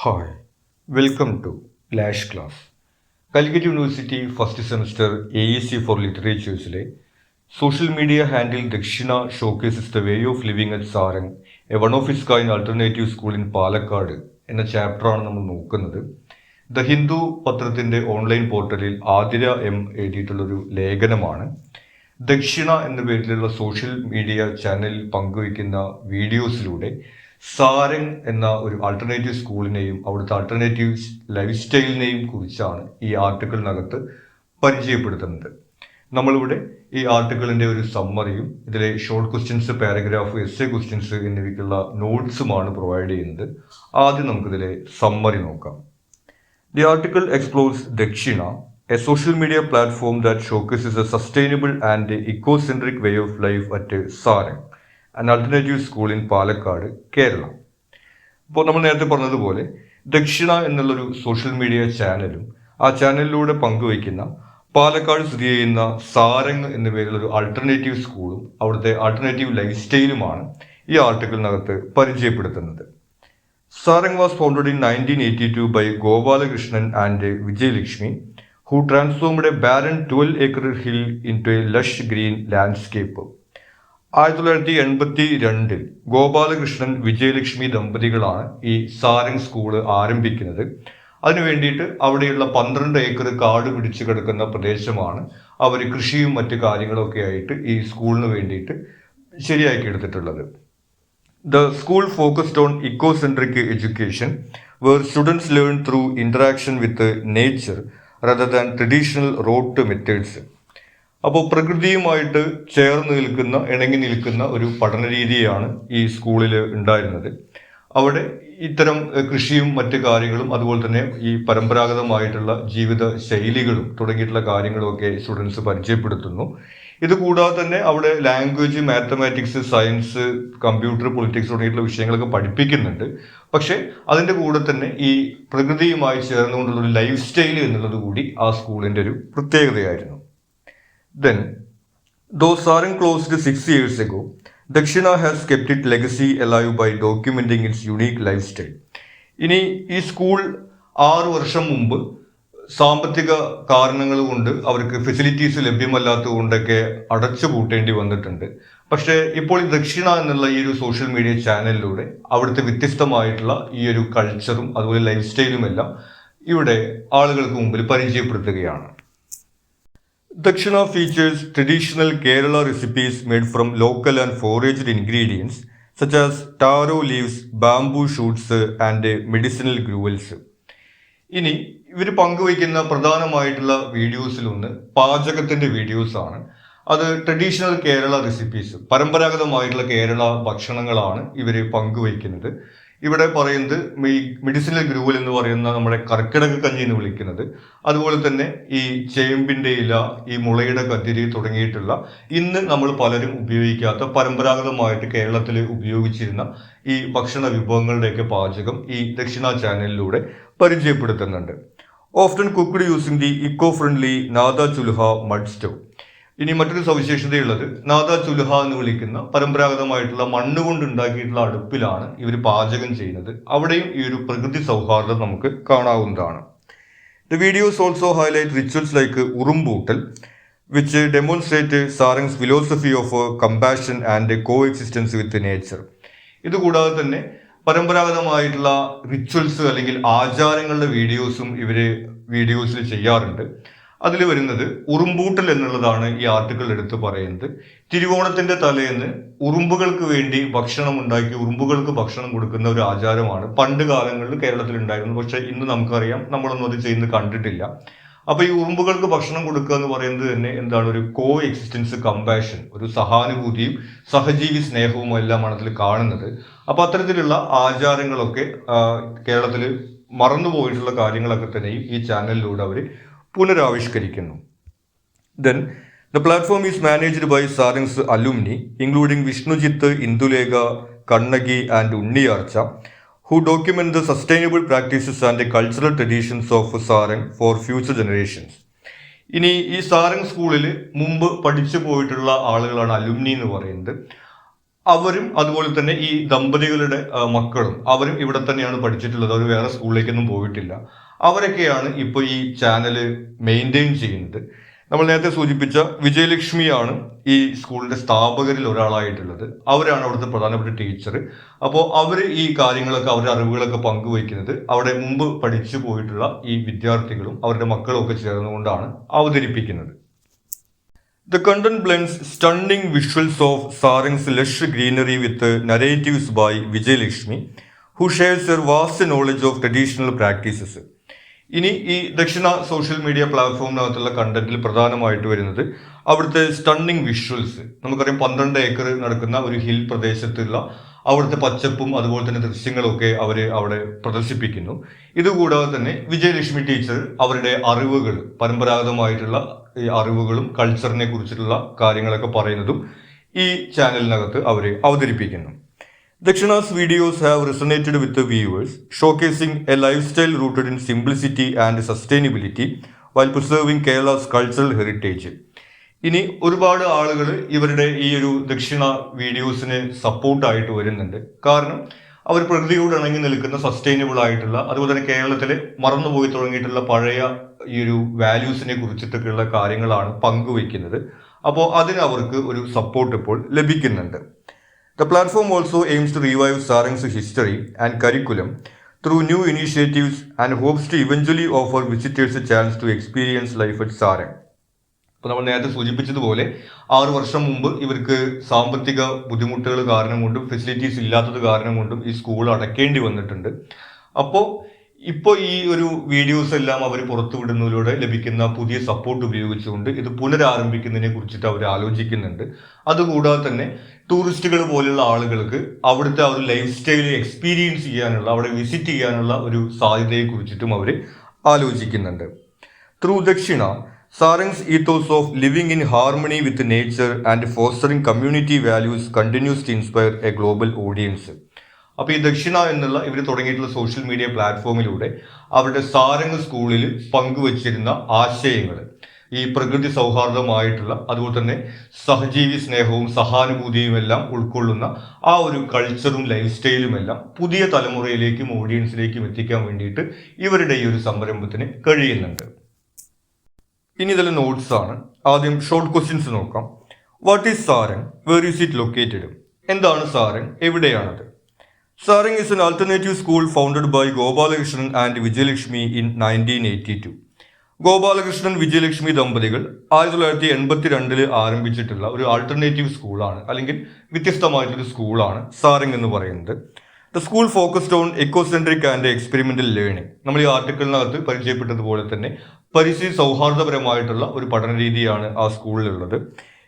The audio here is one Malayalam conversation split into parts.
Hi, welcome to Lash Class. Calicut University first semester AEC for Literature'സിലെ social media handle Dakshina showcases the way of living at Sarang, a one of its kind alternative school in Palakkad എന്ന ചാപ്റ്ററാണ് നമ്മൾ നോക്കുന്നത്. ദ ഹിന്ദു പത്രത്തിന്റെ ഓൺലൈൻ പോർട്ടലിൽ ആതിര എം എഴുതിയിട്ടുള്ളൊരു ലേഖനമാണ്. ദക്ഷിണ എന്ന പേരിലുള്ള സോഷ്യൽ മീഡിയ ചാനലിൽ പങ്കുവയ്ക്കുന്ന വീഡിയോസിലൂടെ സാരംഗ് എന്ന ഒരു ആൾട്ടർനേറ്റീവ് സ്കൂളിനെയും അവിടുത്തെ ആൾട്ടർനേറ്റീവ് ലൈഫ് സ്റ്റൈലിനെയും കുറിച്ചാണ് ഈ ആർട്ടിക്കിളിനകത്ത് പരിചയപ്പെടുത്തുന്നത്. നമ്മളിവിടെ ഈ ആർട്ടിക്കിളിന്റെ ഒരു സമ്മറിയും ഇതിലെ short questions, paragraph, essay questions എന്നിവയ്ക്കുള്ള നോട്ട്സുമാണ് പ്രൊവൈഡ് ചെയ്യുന്നത്. ആദ്യം നമുക്കിതിലെ സമ്മറി നോക്കാം. The article explores Dakshina, a social media platform that showcases a sustainable and eco-centric way of life at Sarang, an alternative school in Palakkad, Kerala. ഇപ്പോൾ നമ്മൾ നേരത്തെ പറഞ്ഞതുപോലെ ദക്ഷിണ എന്നുള്ളൊരു സോഷ്യൽ മീഡിയ ചാനലും ആ ചാനലിലൂടെ പങ്കുവയ്ക്കുന്ന പാലക്കാട് സ്ഥിതി ചെയ്യുന്ന സാരംഗ് എന്ന പേരിലൊരു ആൾട്ടർനേറ്റീവ് സ്കൂളും അവിടുത്തെ ആൾട്ടർനേറ്റീവ് ലൈഫ് സ്റ്റൈലുമാണ് ഈ ആർട്ടിക്കിളിനകത്ത് പരിചയപ്പെടുത്തുന്നത്. Sarang was founded in 1982 by Gopalakrishnan and Vijay Lakshmi, who transformed a barren 12-acre hill into a lush green landscape. 1982 Gopalakrishnan Vijayalakshmi ദമ്പതികളാണ് ഈ സാരംഗ് സ്കൂള് ആരംഭിക്കുന്നത്. അതിനു വേണ്ടിയിട്ട് അവിടെയുള്ള 12 ഏക്കർ കാട് പിടിച്ചു കിടക്കുന്ന പ്രദേശമാണ് അവർ കൃഷിയും മറ്റു കാര്യങ്ങളൊക്കെ ആയിട്ട് ഈ സ്കൂളിന് വേണ്ടിയിട്ട് ശരിയാക്കി എടുത്തിട്ടുള്ളത്. The school focused on eco-centric education, where students learn through interaction with nature rather than traditional rote methods. അപ്പോൾ പ്രകൃതിയുമായിട്ട് ചേർന്ന് നിൽക്കുന്ന, ഇണങ്ങി നിൽക്കുന്ന ഒരു പഠന രീതിയാണ് ഈ സ്കൂളിൽ ഉണ്ടായിരുന്നത്. അവിടെ ഇത്തരം കൃഷിയും മറ്റു കാര്യങ്ങളും അതുപോലെ തന്നെ ഈ പരമ്പരാഗതമായിട്ടുള്ള ജീവിത ശൈലികളും തുടങ്ങിയിട്ടുള്ള കാര്യങ്ങളൊക്കെ സ്റ്റുഡൻസ് പരിചയപ്പെടുത്തുന്നു. ഇത് കൂടാതെ തന്നെ അവിടെ language, mathematics, science, computer, politics തുടങ്ങിയിട്ടുള്ള വിഷയങ്ങളൊക്കെ പഠിപ്പിക്കുന്നുണ്ട്. പക്ഷെ അതിൻ്റെ കൂടെ തന്നെ ഈ പ്രകൃതിയുമായി ചേർന്നുകൊണ്ടുള്ള ഒരു ലൈഫ് സ്റ്റൈൽ എന്നുള്ളത് കൂടി ആ സ്കൂളിൻ്റെ ഒരു പ്രത്യേകതയായിരുന്നു. Then, though Sarang closed 6 years ago, Dakshina has kept its legacy alive by documenting its unique lifestyle. ഇനി ഈ സ്കൂൾ 6 വർഷം മുമ്പ് സാമ്പത്തിക കാരണങ്ങൾ കൊണ്ട് അവർക്ക് ഫെസിലിറ്റീസ് ലഭ്യമല്ലാത്തത് കൊണ്ടൊക്കെ അടച്ചു പൂട്ടേണ്ടി വന്നിട്ടുണ്ട്. പക്ഷേ ഇപ്പോൾ ദക്ഷിണ എന്നുള്ള ഈ ഒരു സോഷ്യൽ മീഡിയ ചാനലിലൂടെ അവിടുത്തെ വ്യത്യസ്തമായിട്ടുള്ള ഈ ഒരു കൾച്ചറും അതുപോലെ ലൈഫ് സ്റ്റൈലും എല്ലാം ഇവിടെ ആളുകൾക്ക് മുമ്പിൽ പരിചയപ്പെടുത്തുകയാണ്. Dakshina features traditional Kerala recipes made from local and foraged ingredients such as taro leaves, bamboo shoots and medicinal gruels. ഇനി ഇവർ പങ്കുവയ്ക്കുന്ന പ്രധാനമായിട്ടുള്ള വീഡിയോസിലൊന്ന് പാചകത്തിന്റെ വീഡിയോസ് ആണ്. അത് ട്രഡീഷണൽ കേരള റെസിപ്പീസ്, പരമ്പരാഗതമായിട്ടുള്ള കേരള ഭക്ഷണങ്ങളാണ് ഇവർ പങ്കുവയ്ക്കുന്നത്. ഇവിടെ പറയുന്നത് മെഡിസിനൽ ഗ്രൂവൽ എന്ന് പറയുന്ന നമ്മുടെ കർക്കിടക കഞ്ഞി എന്ന് വിളിക്കുന്നത്, അതുപോലെ തന്നെ ഈ ചേമ്പിന്റെ ഇല, ഈ മുളയുടെ കതിരി തുടങ്ങിയിട്ടുള്ള ഇന്ന് നമ്മൾ പലരും ഉപയോഗിക്കാത്ത പരമ്പരാഗതമായിട്ട് കേരളത്തിൽ ഉപയോഗിച്ചിരുന്ന ഈ ഭക്ഷണ വിഭവങ്ങളുടെയൊക്കെ പാചകം ഈ ദക്ഷിണ ചാനലിലൂടെ പരിചയപ്പെടുത്തുന്നുണ്ട്. Often cooked using the eco friendly നാദ ചുൽഹ മഡ് സ്റ്റവ്. ഇനി മറ്റൊരു സവിശേഷതയുള്ളത് നാദ ചുൽഹ എന്ന് വിളിക്കുന്ന പരമ്പരാഗതമായിട്ടുള്ള മണ്ണ് കൊണ്ട് ഉണ്ടാക്കിയിട്ടുള്ള അടുപ്പിലാണ് ഇവർ പാചകം ചെയ്യുന്നത്. അവിടെയും ഈ ഒരു പ്രകൃതി സൗഹാർദ്ദം നമുക്ക് കാണാവുന്നതാണ്. The videos also highlight rituals like Urumbootal, which demonstrate Sarang's philosophy of compassion and coexistence with nature. ഇതുകൂടാതെ തന്നെ പരമ്പരാഗതമായിട്ടുള്ള റിച്വൽസ് അല്ലെങ്കിൽ ആചാരങ്ങളുടെ വീഡിയോസും ഇവര് വീഡിയോസിൽ ചെയ്യാറുണ്ട്. അതിൽ വരുന്നത് ഉറുമ്പൂട്ടൽ എന്നുള്ളതാണ് ഈ ആർട്ടിക്കിൾ എടുത്ത് പറയുന്നത്. തിരുവോണത്തിന്റെ തലേന്ന് ഉറുമ്പുകൾക്ക് വേണ്ടി ഭക്ഷണം ഉണ്ടാക്കി ഉറുമ്പുകൾക്ക് ഭക്ഷണം കൊടുക്കുന്ന ഒരു ആചാരമാണ് പണ്ട് കാലങ്ങളിൽ കേരളത്തിൽ ഉണ്ടായിരുന്നത്. പക്ഷെ ഇന്ന് നമുക്കറിയാം, നമ്മളൊന്നും അത് ചെയ്യുന്നത് കണ്ടിട്ടില്ല. അപ്പൊ ഈ ഉറുമ്പുകൾക്ക് ഭക്ഷണം കൊടുക്കുക എന്ന് പറയുന്നത് തന്നെ എന്താണ്, ഒരു കോ എക്സിസ്റ്റൻസ്, കമ്പാഷൻ, ഒരു സഹാനുഭൂതിയും സഹജീവി സ്നേഹവും എല്ലാമാണ് അതിൽ കാണുന്നത്. അപ്പൊ അത്തരത്തിലുള്ള ആചാരങ്ങളൊക്കെ കേരളത്തിൽ മറന്നുപോയിട്ടുള്ള കാര്യങ്ങളൊക്കെ തന്നെയും ഈ ചാനലിലൂടെ അവർ പുനരാവിഷ്കരിക്കുന്നു. Then, the platform is managed by Sarang's alumni, including Vishnujit, Indulekha, Kannagi and Unniyarcha, who document the sustainable practices and the cultural traditions of Sarang for future generations. ഇനി ഈ സാരംഗ് സ്കൂളിൽ മുമ്പ് പഠിച്ചു പോയിട്ടുള്ള ആളുകളാണ് അലുമിനി എന്ന് പറയുന്നത്. അവരും അതുപോലെ തന്നെ ഈ ദമ്പതികളുടെ മക്കളും അവരും ഇവിടെ തന്നെയാണ് പഠിച്ചിട്ടുള്ളത്. അവർ വേറെ സ്കൂളിലേക്കൊന്നും പോയിട്ടില്ല. അവരൊക്കെയാണ് ഇപ്പോൾ ഈ ചാനല് മെയിൻറ്റെയിൻ ചെയ്യുന്നത്. നമ്മൾ നേരത്തെ സൂചിപ്പിച്ച വിജയലക്ഷ്മിയാണ് ഈ സ്കൂളിന്റെ സ്ഥാപകരിൽ ഒരാളായിട്ടുള്ളത്. അവരാണ് അവിടുത്തെ പ്രധാനപ്പെട്ട ടീച്ചർ. അപ്പോൾ അവർ ഈ കാര്യങ്ങളൊക്കെ, അവരുടെ അറിവുകളൊക്കെ പങ്കുവയ്ക്കുന്നത് അവിടെ മുമ്പ് പഠിച്ചു പോയിട്ടുള്ള ഈ വിദ്യാർത്ഥികളും അവരുടെ മക്കളും ഒക്കെ ചേർന്നുകൊണ്ടാണ് അവതരിപ്പിക്കുന്നത്. The content blends stunning visuals of Sarang's lush greenery with narratives by Vijay Lakshmi, who shares her vast knowledge of traditional practices. ഇനി ഈ ദക്ഷിണ സോഷ്യൽ മീഡിയ പ്ലാറ്റ്ഫോമിനകത്തുള്ള കണ്ടന്റിൽ പ്രധാനമായിട്ട് വരുന്നത് അവിടുത്തെ സ്റ്റണ്ണിങ് വിഷ്വൽസ്. നമുക്കറിയാം 12 ഏക്കർ നടക്കുന്ന ഒരു ഹിൽ പ്രദേശത്തുള്ള അവിടുത്തെ പച്ചപ്പും അതുപോലെ തന്നെ ദൃശ്യങ്ങളൊക്കെ അവർ അവിടെ പ്രദർശിപ്പിക്കുന്നു. ഇതുകൂടാതെ തന്നെ വിജയലക്ഷ്മി ടീച്ചർ അവരുടെ അറിവുകൾ, പരമ്പരാഗതമായിട്ടുള്ള ഈ അറിവുകളും കൾച്ചറിനെ കുറിച്ചിട്ടുള്ള കാര്യങ്ങളൊക്കെ പറയുന്നതും ഈ ചാനലിനകത്ത് അവർ അവതരിപ്പിക്കുന്നു. Dakshina's videos have resonated with the viewers, showcasing a lifestyle rooted in simplicity and sustainability while preserving Kerala's cultural heritage. ഇനി ഒരുപാട് ആളുകൾ ഇവരുടെ ഈ ഒരു ദക്ഷിണ വീഡിയോസിന് സപ്പോർട്ടായിട്ട് വരുന്നുണ്ട്. കാരണം അവർ പ്രകൃതിയോട് ഇണങ്ങി നിൽക്കുന്ന സസ്റ്റൈനബിൾ ആയിട്ടുള്ള, അതുപോലെ തന്നെ കേരളത്തിലെ മറന്നുപോയി തുടങ്ങിയിട്ടുള്ള പഴയ ഈ ഒരു വാല്യൂസിനെ കുറിച്ചിട്ടൊക്കെയുള്ള കാര്യങ്ങളാണ് പങ്കുവയ്ക്കുന്നത്. അപ്പോൾ അതിന് അവർക്ക് ഒരു സപ്പോർട്ട് ഇപ്പോൾ ലഭിക്കുന്നുണ്ട്. The platform also aims to revive Sarang's history and curriculum through new initiatives and hopes to eventually offer visitors a chance to experience life at Sarang. ഇപ്പോൾ നമ്മൾ നേരത്തെ സൂചിപ്പിച്ചതുപോലെ 6 വർഷം മുമ്പ് ഇവർക്ക് സാമ്പത്തിക ബുദ്ധിമുട്ടുകൾ കാരണം കൊണ്ടും ഫെസിലിറ്റീസ് ഇല്ലാത്തത് കാരണം കൊണ്ടും ഈ സ്കൂൾ അടയ്ക്കേണ്ടി വന്നിട്ടുണ്ട്. അപ്പോൾ ഇപ്പോൾ ഈ ഒരു വീഡിയോസ് എല്ലാം അവർ പുറത്തുവിടുന്നതിലൂടെ ലഭിക്കുന്ന പുതിയ സപ്പോർട്ട് ഉപയോഗിച്ചുകൊണ്ട് ഇത് പുനരാരംഭിക്കുന്നതിനെ കുറിച്ചിട്ട് അവർ ആലോചിക്കുന്നുണ്ട്. അതുകൂടാതെ തന്നെ ടൂറിസ്റ്റുകൾ പോലുള്ള ആളുകൾക്ക് അവിടുത്തെ ആ ഒരു ലൈഫ് സ്റ്റൈൽ എക്സ്പീരിയൻസ് ചെയ്യാനുള്ള, അവിടെ വിസിറ്റ് ചെയ്യാനുള്ള ഒരു സാധ്യതയെ കുറിച്ചിട്ടും അവർ ആലോചിക്കുന്നുണ്ട്. ത്രൂ ദക്ഷിണ, Sarang's ethos of living in harmony with nature and fostering community values continues to inspire a global audience. അപ്പോൾ ഈ ദക്ഷിണ എന്നുള്ള ഇവർ തുടങ്ങിയിട്ടുള്ള സോഷ്യൽ മീഡിയ പ്ലാറ്റ്ഫോമിലൂടെ അവരുടെ സാരംഗ് സ്കൂളിൽ പങ്കുവച്ചിരുന്ന ആശയങ്ങൾ, ഈ പ്രകൃതി സൗഹാർദ്ദമായിട്ടുള്ള, അതുപോലെ തന്നെ സഹജീവി സ്നേഹവും സഹാനുഭൂതിയും എല്ലാം ഉൾക്കൊള്ളുന്ന ആ ഒരു കൾച്ചറും ലൈഫ് സ്റ്റൈലും എല്ലാം പുതിയ തലമുറയിലേക്കും ഓഡിയൻസിലേക്കും എത്തിക്കാൻ വേണ്ടിയിട്ട് ഇവരുടെ ഈ ഒരു സംരംഭത്തിന് കഴിയുന്നുണ്ട്. ഇനി ഇതിലെ നോട്ട്സ് ആണ്. ആദ്യം ഷോർട്ട് ക്വസ്റ്റ്യൻസ് നോക്കാം. What is Sarang? Where is it located? എന്താണ് Sarang? എവിടെയാണത്? Sarang is an alternative school founded by Gopalakrishnan and Vijayalakshmi in 1982. Gopalakrishnan Vijayalakshmi ദമ്പതികൾ 1982 ആരംഭിച്ചിട്ടുള്ള ഒരു ആൾട്ടർനേറ്റീവ് സ്കൂളാണ്, അല്ലെങ്കിൽ വ്യത്യസ്തമായിട്ടൊരു സ്കൂളാണ് സാരംഗ് എന്ന് പറയുന്നത്. The school focused on ecocentric and experimental learning. നമ്മൾ ഈ ആർട്ടിക്കിളിനകത്ത് പരിചയപ്പെട്ടതുപോലെ തന്നെ പരിസ്ഥിതി സൗഹാർദ്ദപരമായിട്ടുള്ള ഒരു പഠന രീതിയാണ് ആ സ്കൂളിലുള്ളത്.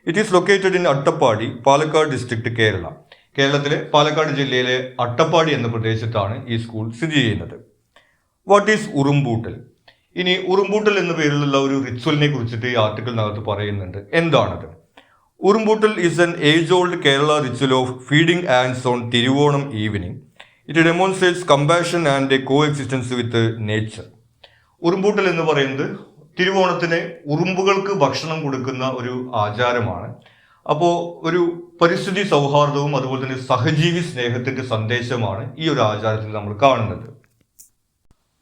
It is located in Attappadi, Palakkad district, Kerala. കേരളത്തിലെ പാലക്കാട് ജില്ലയിലെ അട്ടപ്പാടി എന്ന പ്രദേശത്താണ് ഈ സ്കൂൾ സ്ഥിതി ചെയ്യുന്നത്. What is Urumbootal? ഇനി ഉറുമ്പൂട്ടൽ എന്ന പേരിലുള്ള ഒരു റിച്വലിനെ കുറിച്ചിട്ട് ഈ ആർട്ടിക്കിളിനകത്ത് പറയുന്നുണ്ട്. എന്താണത്? Urumbootal is an age old Kerala ritual of feeding ants on Thiruvonam evening. It demonstrates compassion and coexistence with nature. Urumbootal എന്ന് പറയുന്നത് തിരുവോണത്തിന് ഉറുമ്പുകൾക്ക് ഭക്ഷണം കൊടുക്കുന്ന ഒരു ആചാരമാണ്. അപ്പോൾ ഒരു പരിസ്ഥിതി സൗഹാർദ്ദവും അതുപോലെ തന്നെ സഹജീവി സ്നേഹത്തിന്റെ സന്ദേശമാണ് ഈ ഒരു ആചാരത്തിൽ നമ്മൾ കാണുന്നത്.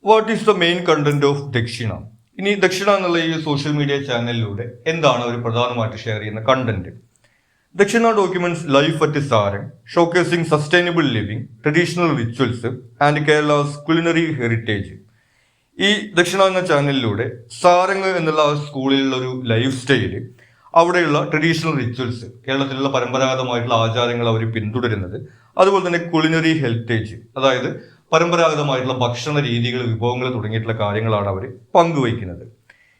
What is the main content of ദക്ഷിണ? ഇനി ദക്ഷിണ എന്നുള്ള ഈ സോഷ്യൽ മീഡിയ ചാനലിലൂടെ എന്താണ് അവർ പ്രധാനമായിട്ട് ഷെയർ ചെയ്യുന്ന content? Dakshina documents life at Sarang, showcasing sustainable living, traditional rituals and Kerala's culinary heritage. ഈ ദക്ഷിണ എന്ന ചാനലിലൂടെ സാരംഗ് എന്നുള്ള സ്കൂളിലുള്ള ഒരു ലൈഫ് സ്റ്റൈല്, അവിടെയുള്ള ട്രഡീഷണൽ റിച്വൽസ്, കേരളത്തിലുള്ള പരമ്പരാഗതമായിട്ടുള്ള ആചാരങ്ങൾ അവർ പിന്തുടരുന്നത്, അതുപോലെ തന്നെ കുളിനറി ഹെറിറ്റേജ്, അതായത് പരമ്പരാഗതമായിട്ടുള്ള ഭക്ഷണ രീതികൾ, വിഭവങ്ങൾ തുടങ്ങിയിട്ടുള്ള കാര്യങ്ങളാണ് അവർ പങ്കുവയ്ക്കുന്നത്.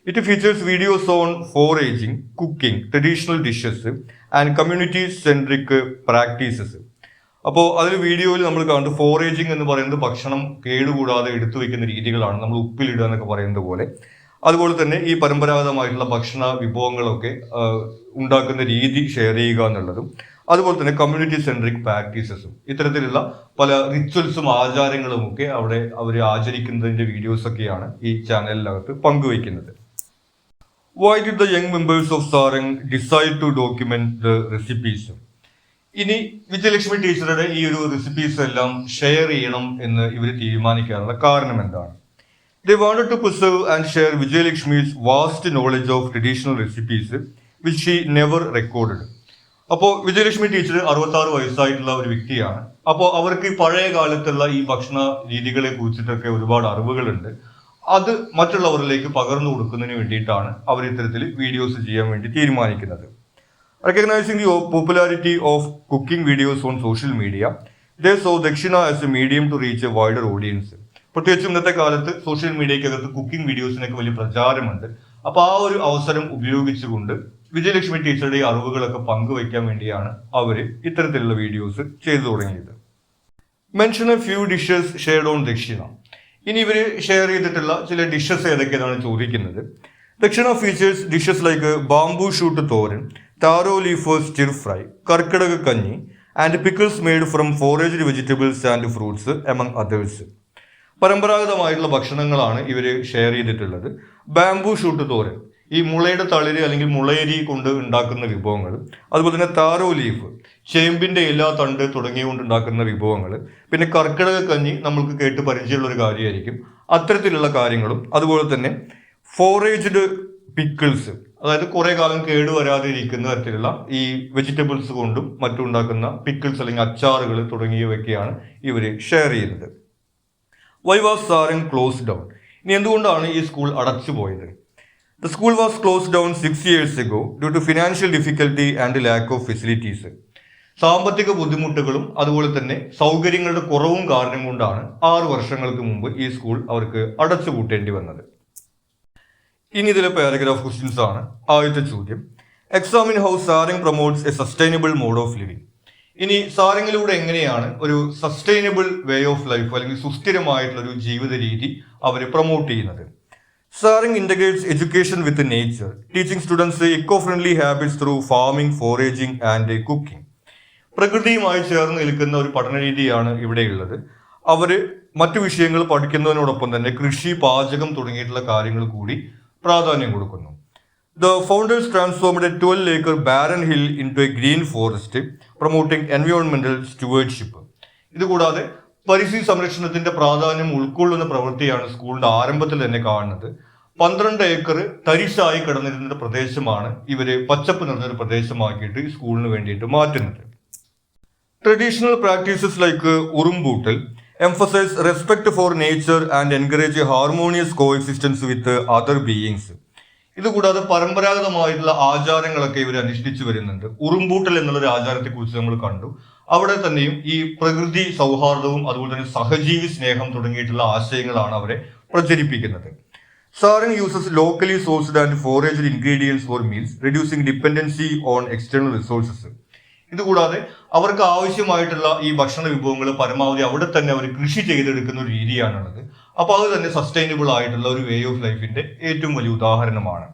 It features videos on foraging, cooking, traditional dishes and community centric practices. അപ്പോൾ അതിൽ വീഡിയോയിൽ നമ്മൾ കാണുന്നത് ഫോറേജിങ് എന്ന് പറയുന്നത് ഭക്ഷണം കേടുകൂടാതെ എടുത്തു വയ്ക്കുന്ന രീതികളാണ്, നമ്മൾ ഉപ്പിലിടുക എന്നൊക്കെ പറയുന്നത് പോലെ. അതുപോലെ തന്നെ ഈ പരമ്പരാഗതമായിട്ടുള്ള ഭക്ഷണ വിഭവങ്ങളൊക്കെ ഉണ്ടാക്കുന്ന രീതി ഷെയർ ചെയ്യുക എന്നുള്ളതും, അതുപോലെ തന്നെ കമ്മ്യൂണിറ്റി സെൻട്രിക് പ്രാക്ടീസസും, ഇത്തരത്തിലുള്ള പല റിച്വൽസും ആചാരങ്ങളും ഒക്കെ അവിടെ അവർ ആചരിക്കുന്നതിന്റെ വീഡിയോസ് ഒക്കെയാണ് ഈ ചാനലിനകത്ത് പങ്കുവയ്ക്കുന്നത്. Why did the young members of Sarang decide to document the recipes? ഇനി വിജയലക്ഷ്മി ടീച്ചറുടെ ഈ ഒരു റെസിപ്പീസ് എല്ലാം ഷെയർ ചെയ്യണം എന്ന് ഇവർ തീരുമാനിക്കാനുള്ള കാരണം എന്താണ്? They wanted to preserve and share Vijayalakshmi's vast knowledge of traditional recipes, which she never recorded. അപ്പോൾ വിജയലക്ഷ്മി ടീച്ചർ 66 വയസ്സായിട്ടുള്ള ഒരു വ്യക്തിയാണ്. അപ്പോൾ അവർക്ക് പഴയ കാലത്തുള്ള ഈ ഭക്ഷണ രീതികളെ കുറിച്ചിട്ടൊക്കെ ഒരുപാട് അറിവുകളുണ്ട്. അത് മറ്റുള്ളവരിലേക്ക് പകർന്നു കൊടുക്കുന്നതിന് വേണ്ടിയിട്ടാണ് അവർ ഇത്തരത്തിൽ വീഡിയോസ് ചെയ്യാൻ വേണ്ടി തീരുമാനിക്കുന്നത്. Recognizing the popularity of cooking videos on social media, they saw Dakshina as a medium to reach a wider audience. പ്രത്യേകിച്ചും ഇന്നത്തെ കാലത്ത് സോഷ്യൽ മീഡിയക്കകത്ത് കുക്കിംഗ് വീഡിയോസിനൊക്കെ വലിയ പ്രചാരമുണ്ട്. അപ്പോൾ ആ ഒരു അവസരം ഉപയോഗിച്ചുകൊണ്ട് വിജയലക്ഷ്മി ടീച്ചറുടെ ഈ അറിവുകളൊക്കെ പങ്കുവയ്ക്കാൻ വേണ്ടിയാണ് അവർ ഇത്തരത്തിലുള്ള വീഡിയോസ് ചെയ്തു തുടങ്ങിയത്. Mention A few dishes shared on ദക്ഷിണ. ഇനി ഇവർ ഷെയർ ചെയ്തിട്ടുള്ള ചില ഡിഷസ് ഏതൊക്കെയാണ് ചോദിക്കുന്നത്. Dakshina features dishes like bamboo shoot thoran, taro leaf stir fry, Karkidaka kanji and pickles made from foraged vegetables and fruits among others. പരമ്പരാഗതമായിട്ടുള്ള ഭക്ഷണങ്ങളാണ് ഇവർ ഷെയർ ചെയ്തിട്ടുള്ളത്. ബാംബൂ ഷൂട്ട് തോരൻ, ഈ മുളയുടെ തളിര് അല്ലെങ്കിൽ മുളയരി കൊണ്ട് ഉണ്ടാക്കുന്ന വിഭവങ്ങൾ, അതുപോലെ തന്നെ താരോ ലീഫ്, ചേമ്പിന്റെ ഇല, തണ്ട് തുടങ്ങിയുകൊണ്ട് ഉണ്ടാക്കുന്ന വിഭവങ്ങൾ, പിന്നെ കർക്കിടക കഞ്ഞി നമ്മൾക്ക് കേട്ട് പരിചയമുള്ള ഒരു കാര്യമായിരിക്കും, അത്തരത്തിലുള്ള കാര്യങ്ങളും, അതുപോലെ തന്നെ ഫോറേജ്ഡ് പിക്കിൾസ്, അതായത് കുറെ കാലം കേടുവരാതെ ഇരിക്കുന്ന തരത്തിലുള്ള ഈ വെജിറ്റബിൾസ് കൊണ്ടും മറ്റും ഉണ്ടാക്കുന്ന പിക്കിൾസ് അല്ലെങ്കിൽ അച്ചാറുകൾ തുടങ്ങിയവയൊക്കെയാണ് ഇവർ ഷെയർ ചെയ്യുന്നത്. Why was Sarang close down? ഇനി എന്തുകൊണ്ടാണ് ഈ സ്കൂൾ അടച്ചുപോയത്? The school was close down 6 years ago due to financial difficulty and lack of facilities. സാമ്പത്തിക ബുദ്ധിമുട്ടുകളും അതുപോലെ തന്നെ സൗകര്യങ്ങളുടെ കുറവും കാരണം കൊണ്ടാണ് 6 വർഷങ്ങൾക്ക് മുമ്പ് ഈ സ്കൂൾ അവർക്ക് അടച്ചുപൂട്ടേണ്ടി വന്നത്. ഇനി ഇതിലെ പാരഗ്രാഫ് ക്വസ്റ്റ്യൻസ് ആണ്. ആദ്യത്തെ ചോദ്യം, examine how Sarang promotes a sustainable mode of living. ഇനി സാരംഗിലൂടെ എങ്ങനെയാണ് ഒരു സസ്റ്റൈനബിൾ വേ ഓഫ് ലൈഫ് അല്ലെങ്കിൽ സുസ്ഥിരമായിട്ടുള്ള ഒരു ജീവിത രീതി അവർ പ്രൊമോട്ട് ചെയ്യുന്നത്? Sarang integrates education with nature, teaching students eco friendly habits through farming, foraging and cooking. പ്രകൃതിയുമായി ചേർന്ന് നിൽക്കുന്ന ഒരു പഠന രീതിയാണ് ഇവിടെയുള്ളത്. അവർ മറ്റു വിഷയങ്ങൾ പഠിക്കുന്നതിനോടൊപ്പം തന്നെ കൃഷി, പാചകം തുടങ്ങിയിട്ടുള്ള കാര്യങ്ങൾ കൂടി പ്രാധാന്യം കൊടുക്കുന്നു. The founders transformed a 12-acre barren hill into a green forest, promoting environmental stewardship. ഇതുകൂടാതെ പരിസ്ഥിതി സംരക്ഷണത്തിന്റെ പ്രാധാന്യം ഉൾക്കൊള്ളുന്ന പ്രവൃത്തിയാണ് സ്കൂളിന്റെ ആരംഭത്തിൽ തന്നെ കാണുന്നത്. 12 ഏക്കർ തരിശായി കിടന്നിരുന്ന പ്രദേശമാണ് ഇവര് പച്ചപ്പ് നിറഞ്ഞൊരു പ്രദേശമാക്കിയിട്ട് സ്കൂളിന് വേണ്ടിയിട്ട് മാറ്റുന്നത്. Traditional practices like Urumbootal emphasize respect for nature and encourage a harmonious coexistence with other beings. ഇതുകൂടാതെ പരമ്പരാഗതമായിട്ടുള്ള ആചാരങ്ങളൊക്കെ ഇവർ അനുഷ്ഠിച്ചു വരുന്നുണ്ട്. ഉറുമ്പൂട്ടൽ എന്നുള്ളൊരു ആചാരത്തെ കുറിച്ച് നമ്മൾ കണ്ടു. അവിടെ തന്നെയും ഈ പ്രകൃതി സൗഹാർദ്ദവും അതുപോലെ തന്നെ സഹജീവി സ്നേഹം തുടങ്ങിയിട്ടുള്ള ആശയങ്ങളാണ് അവരെ പ്രചരിപ്പിക്കുന്നത്. Sarang uses locally sourced and foraged ingredients for meals, reducing dependency on external resources. ഇതുകൂടാതെ അവർക്ക് ആവശ്യമായിട്ടുള്ള ഈ ഭക്ഷണ വിഭവങ്ങൾ പരമാവധി അവിടെ തന്നെ അവർ കൃഷി ചെയ്തെടുക്കുന്ന ഒരു രീതിയാണുള്ളത്. അപ്പോൾ അത് തന്നെ സസ്റ്റൈനബിൾ ആയിട്ടുള്ള ഒരു വേ ഓഫ് ലൈഫിന്റെ ഏറ്റവും വലിയ ഉദാഹരണമാണ്.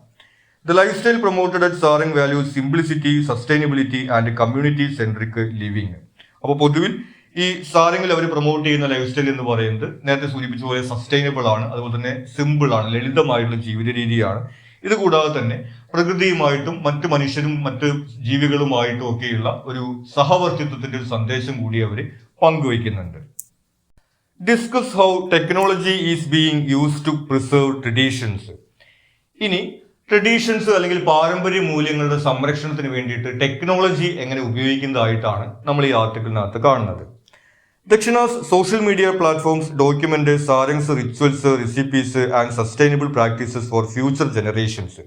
The life style promoted at Sarang values simplicity, sustainability and community centric living. അപ്പോൾ പൊതുവിൽ ഈ സാരംഗിൽ അവർ പ്രൊമോട്ട് ചെയ്യുന്ന ലൈഫ് സ്റ്റൈൽ എന്ന് പറയുന്നത് നേരത്തെ സൂചിപ്പിച്ച പോലെ സസ്റ്റൈനബിൾ ആണ്, അതുപോലെ തന്നെ സിമ്പിൾ ആണ്, ലളിതമായിട്ടുള്ള ജീവിത രീതിയാണ്. ഇതുകൂടാതെ തന്നെ പ്രകൃതിയുമായിട്ടും മറ്റു മനുഷ്യരും മറ്റ് ജീവികളുമായിട്ടും ഒക്കെയുള്ള ഒരു സഹവർത്തിത്വത്തിന്റെ ഒരു സന്ദേശം കൂടി അവർ പങ്കുവയ്ക്കുന്നുണ്ട്. Discuss how technology is being used to preserve traditions. ഇനി ട്രഡീഷൻസ് അല്ലെങ്കിൽ പാരമ്പര്യ മൂല്യങ്ങളുടെ സംരക്ഷണത്തിന് വേണ്ടിയിട്ട് ടെക്നോളജി എങ്ങനെ ഉപയോഗിക്കുന്നതായിട്ടാണ് നമ്മൾ ഈ ആർട്ടിക്കിളിനകത്ത് കാണുന്നത്. Dakshina's social media platforms document Sarang's rituals, recipes and sustainable practices for future generations.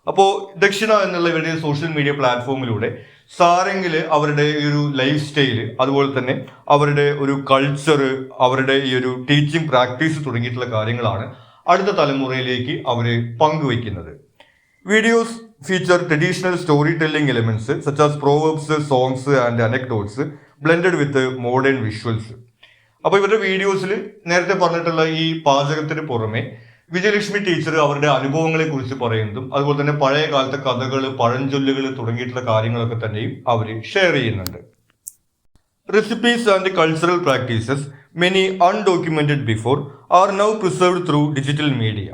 അപ്പോൾ ദക്ഷിണ എന്നുള്ള ഇവരുടെ സോഷ്യൽ മീഡിയ പ്ലാറ്റ്ഫോമിലൂടെ സാരംഗിൽ അവരുടെ ഈ ഒരു ലൈഫ് സ്റ്റൈല്, അതുപോലെ തന്നെ അവരുടെ ഒരു കൾച്ചർ, അവരുടെ ഈ ഒരു ടീച്ചിങ് പ്രാക്ടീസ് തുടങ്ങിയിട്ടുള്ള കാര്യങ്ങളാണ് അടുത്ത തലമുറയിലേക്ക് അവർ പങ്കുവയ്ക്കുന്നത്. Videos feature traditional story telling elements such as proverbs, songs and anecdotes blended with modern visuals. അപ്പോൾ ഇവരുടെ വീഡിയോസിൽ നേരത്തെ പറഞ്ഞിട്ടുള്ള ഈ പാചകത്തിന് പുറമെ വിജയലക്ഷ്മി ടീച്ചർ അവരുടെ അനുഭവങ്ങളെ കുറിച്ച് പറയുന്നതും അതുപോലെ തന്നെ പഴയ കാലത്തെ കഥകൾ, പഴഞ്ചൊല്ലുകൾ തുടങ്ങിയിട്ടുള്ള കാര്യങ്ങളൊക്കെ തന്നെയും അവർ ഷെയർ ചെയ്യുന്നുണ്ട്. Recipes and cultural practices many undocumented before are now preserved through digital media.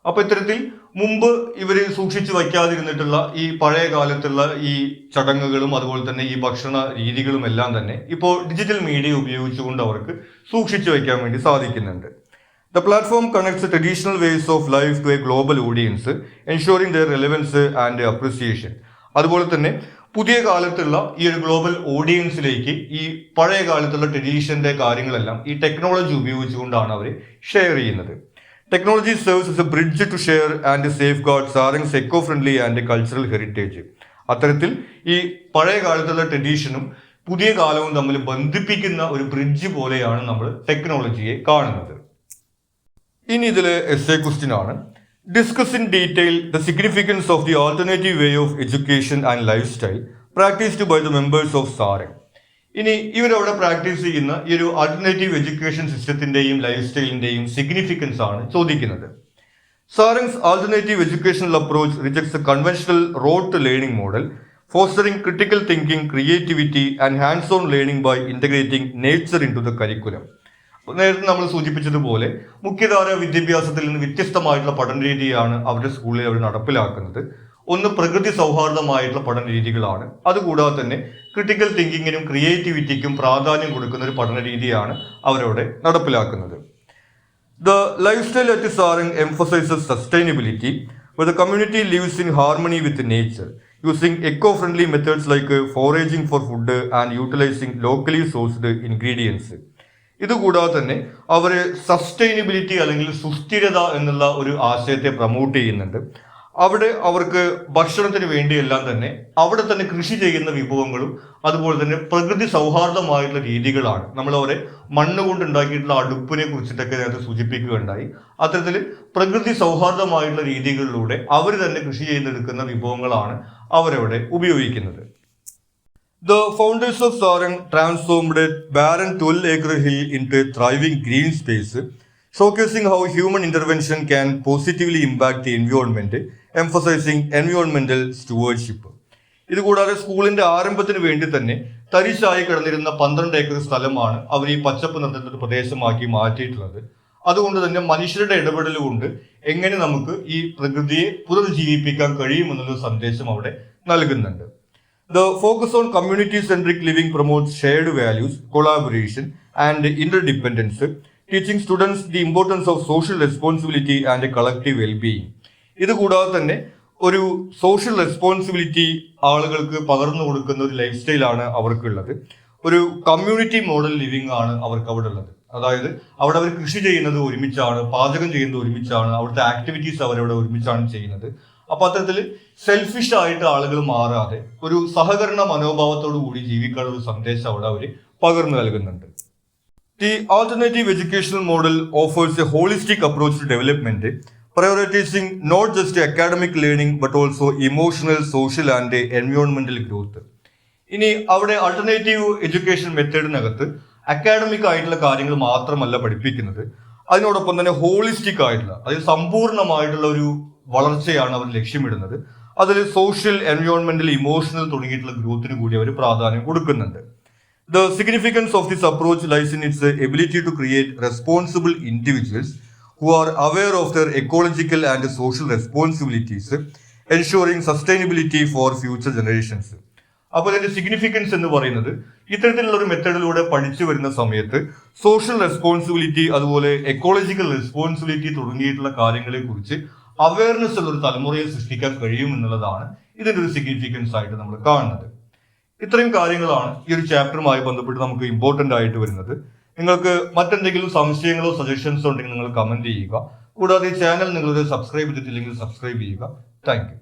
അപ്പൊ ഇത്തരത്തിൽ മുമ്പ് ഇവർ സൂക്ഷിച്ചു വയ്ക്കാതിരുന്നിട്ടുള്ള ഈ പഴയ കാലത്തുള്ള ഈ ചടങ്ങുകളും അതുപോലെ തന്നെ ഈ ഭക്ഷണ രീതികളും എല്ലാം തന്നെ ഇപ്പോൾ ഡിജിറ്റൽ മീഡിയ ഉപയോഗിച്ചുകൊണ്ട് അവർക്ക് സൂക്ഷിച്ചു വയ്ക്കാൻ വേണ്ടി സാധിക്കുന്നുണ്ട്. The platform connects traditional ways of life to a global audience, ensuring their relevance and appreciation. അതുപോലെ തന്നെ പുതിയ കാലത്തുള്ള ഈ ഒരു ഗ്ലോബൽ ഓഡിയൻസിലേക്ക് ഈ പഴയ കാലത്തുള്ള ട്രഡീഷന്റെ കാര്യങ്ങളെല്ലാം ഈ ടെക്നോളജി ഉപയോഗിച്ചുകൊണ്ടാണ് അവർ ഷെയർ ചെയ്യുന്നത്. Technology serves as a bridge to share and safeguard Sarang's eco-friendly and cultural heritage. അത്തരത്തിൽ ഈ പഴയ കാലത്തുള്ള ട്രഡീഷനും പുതിയ കാലവും തമ്മിൽ ബന്ധിപ്പിക്കുന്ന ഒരു ബ്രിഡ്ജ് പോലെയാണ് നമ്മൾ ടെക്നോളജിയെ കാണുന്നത്. ഇനി ഇതിലെ എസ്സേ ക്വസ്റ്റ്യൻ ആണ്. Discuss in detail the significance of the alternative way of education and lifestyle practised by the members of Sarang. ഇനി ഇവരവിടെ പ്രാക്ടീസ് ചെയ്യുന്ന ഈ ഒരു ആൾട്ടർനേറ്റീവ് എഡ്യൂക്കേഷൻ സിസ്റ്റത്തിന്റെയും ലൈഫ് സ്റ്റൈലിന്റെയും സിഗ്നിഫിക്കൻസ് ആണ് ചോദിക്കുന്നത്. Sarang's alternative educational approach rejects the conventional road to learning model, fostering critical thinking, creativity and hands on learning by integrating nature into the curriculum. നേരത്തെ നമ്മൾ സൂചിപ്പിച്ചതുപോലെ മുഖ്യധാര വിദ്യാഭ്യാസത്തിൽ നിന്ന് വ്യത്യസ്തമായിട്ടുള്ള പഠന രീതിയാണ് അവരുടെ സ്കൂളിൽ അവർ നടപ്പിലാക്കുന്നത്. ഒന്ന് പ്രകൃതി സൗഹാർദ്ദമായിട്ടുള്ള പഠന രീതികളാണ്. അതുകൂടാതെ തന്നെ ക്രിട്ടിക്കൽ തിങ്കിങ്ങിനും ക്രിയേറ്റിവിറ്റിക്കും പ്രാധാന്യം കൊടുക്കുന്ന ഒരു പഠന രീതിയാണ് അവരവിടെ നടപ്പിലാക്കുന്നത്. The lifestyle at Sarang emphasizes sustainability, where the community lives in harmony with nature, using eco-friendly methods like foraging for food and utilizing locally sourced ingredients. ഇതുകൂടാതെ തന്നെ അവർ സസ്റ്റൈനബിലിറ്റി അല്ലെങ്കിൽ സുസ്ഥിരത എന്നുള്ള ഒരു ആശയത്തെ പ്രൊമോട്ട് ചെയ്യുന്നുണ്ട്. അവിടെ അവർക്ക് ഭക്ഷണത്തിന് വേണ്ടിയെല്ലാം തന്നെ അവിടെ തന്നെ കൃഷി ചെയ്യുന്ന വിഭവങ്ങളും അതുപോലെ തന്നെ പ്രകൃതി സൗഹാർദ്ദമായിട്ടുള്ള രീതികളാണ്. നമ്മൾ അവരെ മണ്ണ് കൊണ്ട് ഉണ്ടാക്കിയിട്ടുള്ള അടുപ്പിനെ കുറിച്ചിട്ടൊക്കെ നേരത്തെ സൂചിപ്പിക്കുകയുണ്ടായി. അത്തരത്തിൽ പ്രകൃതി സൗഹാർദ്ദമായിട്ടുള്ള രീതികളിലൂടെ അവർ തന്നെ കൃഷി ചെയ്തെടുക്കുന്ന വിഭവങ്ങളാണ് അവരവിടെ ഉപയോഗിക്കുന്നത്. The founders of Sarang transformed a barren 12-acre hill into a thriving green space, showcasing how human intervention can positively impact the environment, emphasizing environmental stewardship. ഇതുകൂടാതെ സ്കൂളിന്റെ ആരംഭത്തിന് വേണ്ടി തന്നെ തരിശായി കിടന്നിരുന്ന 12 ഏക്കർ സ്ഥലമാണ് അവർ ഈ പച്ചപ്പ് നിറഞ്ഞ ഒരു പ്രദേശമാക്കി മാറ്റിയിട്ടുള്ളത്. അതുകൊണ്ട് തന്നെ മനുഷ്യരുടെ ഇടപെടൽ കൊണ്ട് എങ്ങനെ നമുക്ക് ഈ പ്രകൃതിയെ പുനർജീവിപ്പിക്കാൻ കഴിയുമെന്നുള്ള സന്ദേശം അവിടെ നൽകുന്നുണ്ട്. The focus on community-centric living promotes shared values, collaboration, and interdependence, teaching students the importance of social responsibility and collective well-being. ഇതുകൂടാതെ തന്നെ ഒരു സോഷ്യൽ റെസ്പോൺസിബിലിറ്റി ആളുകൾക്ക് പകർന്നു കൊടുക്കുന്ന ഒരു ലൈഫ് സ്റ്റൈലാണ് അവർക്കുള്ളത്. ഒരു കമ്മ്യൂണിറ്റി മോഡൽ ലിവിംഗ് ആണ് അവർക്ക് അവിടെ ഉള്ളത്. അതായത് അവിടെ അവർ കൃഷി ചെയ്യുന്നത് ഒരുമിച്ചാണ്, പാചകം ചെയ്യുന്നത് ഒരുമിച്ചാണ്, അവിടുത്തെ ആക്ടിവിറ്റീസ് അവരവിടെ ഒരുമിച്ചാണ് ചെയ്യുന്നത്. അപ്പൊ അത്തരത്തിൽ സെൽഫിഷ് ആയിട്ട് ആളുകൾ മാറാതെ ഒരു സഹകരണ മനോഭാവത്തോടു കൂടി ജീവിക്കാനുള്ള ഒരു സന്ദേശം അവിടെ അവർ പകർന്നു നൽകുന്നുണ്ട്. The alternative educational model offers a holistic approach to development, prioritizing not just academic learning but also emotional, social and environmental growth. ഇനി അവിടെ ആൾട്ടർനേറ്റീവ് എഡ്യൂക്കേഷൻ മെത്തേഡിനകത്ത് അക്കാഡമിക് ആയിട്ടുള്ള കാര്യങ്ങൾ മാത്രമല്ല പഠിപ്പിക്കുന്നത്, അതിനോടൊപ്പം തന്നെ ഹോളിസ്റ്റിക് ആയിട്ടുള്ള അതായത് സമ്പൂർണമായിട്ടുള്ള ഒരു വളർച്ചയാണ് അവർ ലക്ഷ്യമിടുന്നത്. അതിൽ സോഷ്യൽ, എൻവയോൺമെന്റൽ, ഇമോഷണൽ തുടങ്ങിയിട്ടുള്ള ഗ്രോത്തിന് കൂടി അവർ പ്രാധാന്യം കൊടുക്കുന്നുണ്ട്. The significance of this approach lies in its ability to create responsible individuals who are aware of their ecological and social responsibilities, ensuring sustainability for future generations. അപ്പോൾ ഇതിന്റെ സിഗ്നിഫിക്കൻസ് എന്ന് പറയുന്നത് ഇത്തരത്തിലുള്ള ഒരു മെത്തേഡിലൂടെ പഠിച്ചു വരുന്ന സമയത്ത് സോഷ്യൽ റെസ്പോൺസിബിലിറ്റി അതുപോലെ എക്കോളജിക്കൽ റെസ്പോൺസിബിലിറ്റി തുടങ്ങിയിട്ടുള്ള കാര്യങ്ങളെ കുറിച്ച് അവയർനെസ് ഉള്ള ഒരു തലമുറയെ സൃഷ്ടിക്കാൻ കഴിയും എന്നുള്ളതാണ് ഇതിന്റെ ഒരു സിഗ്നിഫിക്കൻസ് ആയിട്ട് നമ്മൾ കാണുന്നത്. ഇത്രയും കാര്യങ്ങളാണ് ഈ ഒരു ചാപ്റ്ററുമായി ബന്ധപ്പെട്ട് നമുക്ക് ഇമ്പോർട്ടന്റ് ആയിട്ട് വരുന്നത്. നിങ്ങൾക്ക് മറ്റെന്തെങ്കിലും സംശയങ്ങളോ സജഷൻസോ ഉണ്ടെങ്കിൽ നിങ്ങൾ കമന്റ് ചെയ്യുക. കൂടാതെ ഈ ചാനൽ നിങ്ങൾ സബ്സ്ക്രൈബ് ചെയ്തിട്ടില്ലെങ്കിൽ സബ്സ്ക്രൈബ് ചെയ്യുക. Thank you.